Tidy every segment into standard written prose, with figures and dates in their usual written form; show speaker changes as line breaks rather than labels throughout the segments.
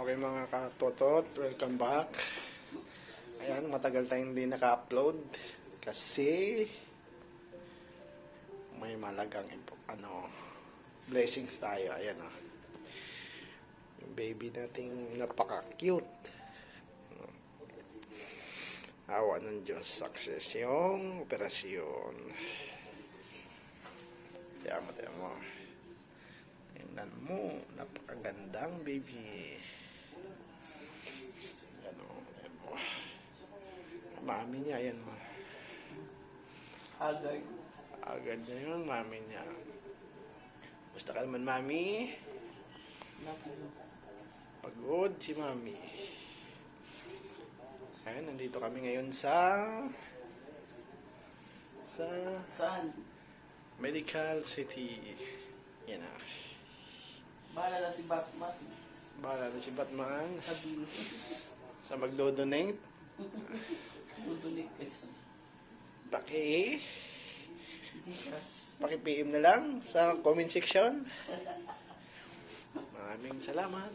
Okay mga katotot, welcome back. Ayan, matagal tayong hindi naka-upload kasi may malagang blessings tayo. Ayan yung baby nating napaka-cute. Awa ng Diyos, success yung operasyon. Tingnan mo. Tingnan mo, napakagandang baby. Ayan mo. Mami niya, ayan mo. Agad na yun, mami niya. Gusto ka naman, mami? Pagod si mami. Ayan, nandito kami ngayon saan? Medical City. Yan na.
Bahala na si Batman.
Bahala na si Batman.
Sabihin.
Sa magdo-donate.
Tutulik ka siya.
Paki-PM na lang sa comment section. Maraming salamat.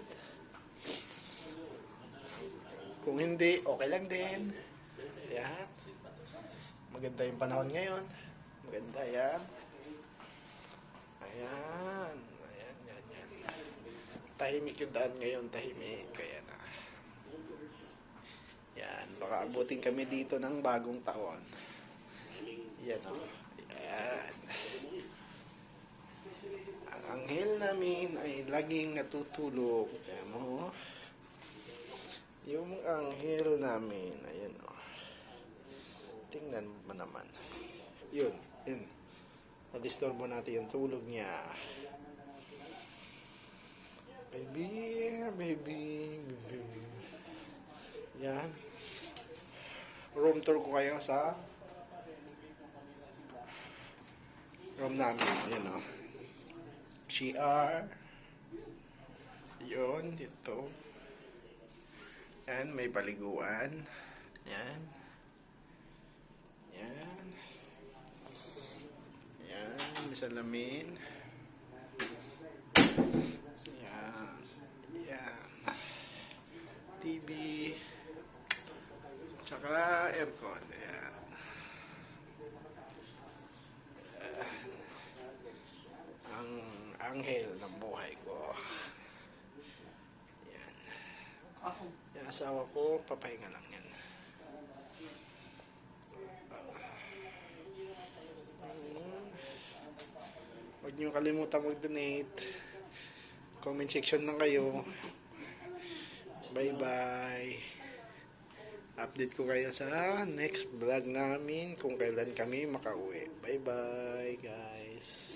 Kung hindi, okay lang din. Ayan. Maganda yung panahon ngayon. Maganda yan. Ayan. Yan. Tahimik yung daan ngayon. Tahimik. Kaya na. Yan. Baka abutin kami dito ng bagong taon. Yan o. Yan. Ang anghel namin ay laging natutulog. Ayan mo. Yung anghel namin. Ayan o. Tingnan mo naman. Yun. Na-disturbo natin yung tulog niya. Baby. Yan. Room tour ko kayo sa room namin. Ayan o. CR. Yun. Dito. Yan. May paliguan. Yan. May salamin. Yan. TV. Tsaka aircon. Yan. Ang anghel ng buhay ko. Yan. Yung asawa ko, papahinga lang yan. Huwag niyo kalimutan mag-donate. Comment section lang kayo. Bye-bye. Update ko kayo sa next vlog namin kung kailan kami makauwi. Bye-bye, guys.